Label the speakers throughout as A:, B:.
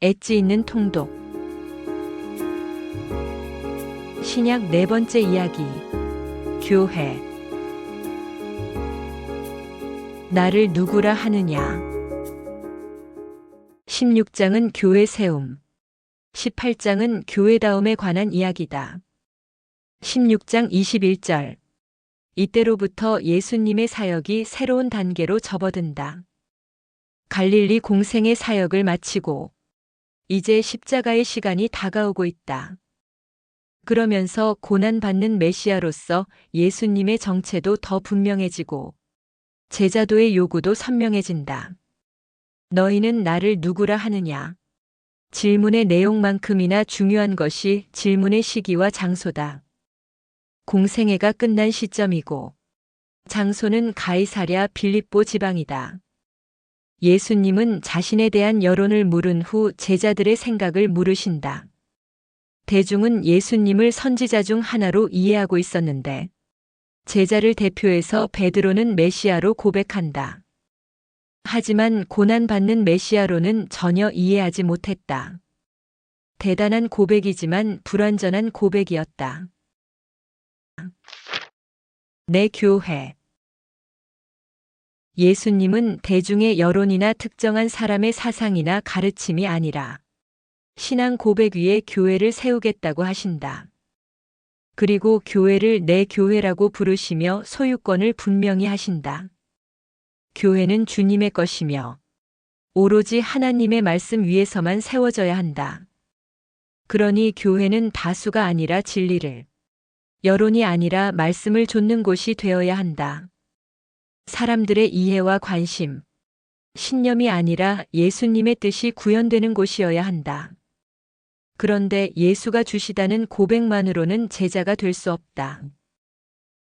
A: 엣지 있는 통독. 신약 네 번째 이야기. 교회. 나를 누구라 하느냐. 16장은 교회 세움, 18장은 교회다움에 관한 이야기다. 16장 21절. 이때로부터 예수님의 사역이 새로운 단계로 접어든다. 갈릴리 공생의 사역을 마치고 이제 십자가의 시간이 다가오고 있다. 그러면서 고난받는 메시아로서 예수님의 정체도 더 분명해지고 제자도의 요구도 선명해진다. 너희는 나를 누구라 하느냐? 질문의 내용만큼이나 중요한 것이 질문의 시기와 장소다. 공생애가 끝난 시점이고 장소는 가이사랴 빌립보 지방이다. 예수님은 자신에 대한 여론을 물은 후 제자들의 생각을 물으신다. 대중은 예수님을 선지자 중 하나로 이해하고 있었는데 제자를 대표해서 베드로는 메시아로 고백한다. 하지만 고난받는 메시아로는 전혀 이해하지 못했다. 대단한 고백이지만 불완전한 고백이었다. 내 교회. 예수님은 대중의 여론이나 특정한 사람의 사상이나 가르침이 아니라 신앙 고백 위에 교회를 세우겠다고 하신다. 그리고 교회를 내 교회라고 부르시며 소유권을 분명히 하신다. 교회는 주님의 것이며 오로지 하나님의 말씀 위에서만 세워져야 한다. 그러니 교회는 다수가 아니라 진리를, 여론이 아니라 말씀을 좇는 곳이 되어야 한다. 사람들의 이해와 관심, 신념이 아니라 예수님의 뜻이 구현되는 곳이어야 한다. 그런데 예수가 주시다는 고백만으로는 제자가 될 수 없다.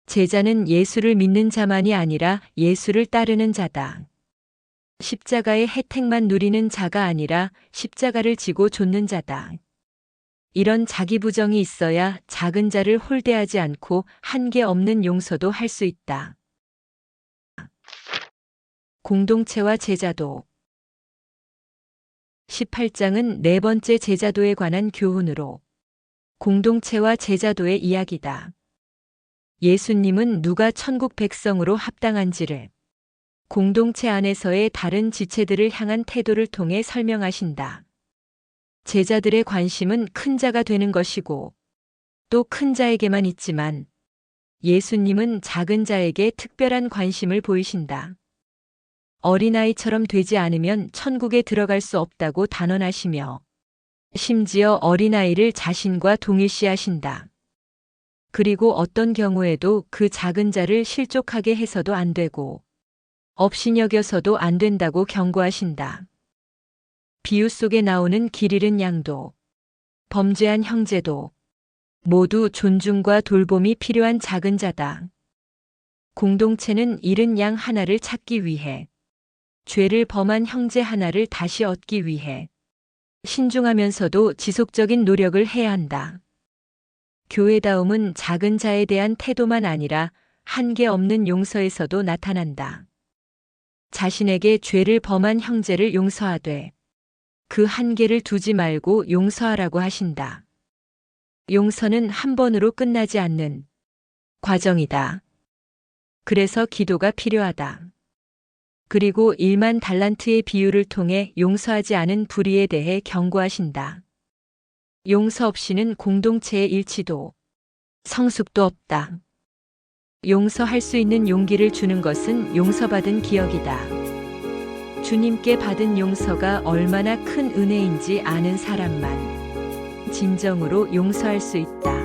A: 제자는 예수를 믿는 자만이 아니라 예수를 따르는 자다. 십자가의 혜택만 누리는 자가 아니라 십자가를 지고 좇는 자다. 이런 자기부정이 있어야 작은 자를 홀대하지 않고 한계 없는 용서도 할 수 있다. 공동체와 제자도. 18장은 네 번째 제자도에 관한 교훈으로 공동체와 제자도의 이야기다. 예수님은 누가 천국 백성으로 합당한지를 공동체 안에서의 다른 지체들을 향한 태도를 통해 설명하신다. 제자들의 관심은 큰 자가 되는 것이고 또 큰 자에게만 있지만 예수님은 작은 자에게 특별한 관심을 보이신다. 어린아이처럼 되지 않으면 천국에 들어갈 수 없다고 단언하시며 심지어 어린아이를 자신과 동일시하신다. 그리고 어떤 경우에도 그 작은 자를 실족하게 해서도 안 되고 업신여겨서도 안 된다고 경고하신다. 비유 속에 나오는 길 잃은 양도 범죄한 형제도 모두 존중과 돌봄이 필요한 작은 자다. 공동체는 잃은 양 하나를 찾기 위해 죄를 범한 형제 하나를 다시 얻기 위해 신중하면서도 지속적인 노력을 해야 한다. 교회다움은 작은 자에 대한 태도만 아니라 한계 없는 용서에서도 나타난다. 자신에게 죄를 범한 형제를 용서하되 그 한계를 두지 말고 용서하라고 하신다. 용서는 한 번으로 끝나지 않는 과정이다. 그래서 기도가 필요하다. 그리고 1만 달란트의 비유를 통해 용서하지 않은 불의에 대해 경고하신다. 용서 없이는 공동체의 일치도 성숙도 없다. 용서할 수 있는 용기를 주는 것은 용서받은 기억이다. 주님께 받은 용서가 얼마나 큰 은혜인지 아는 사람만 진정으로 용서할 수 있다.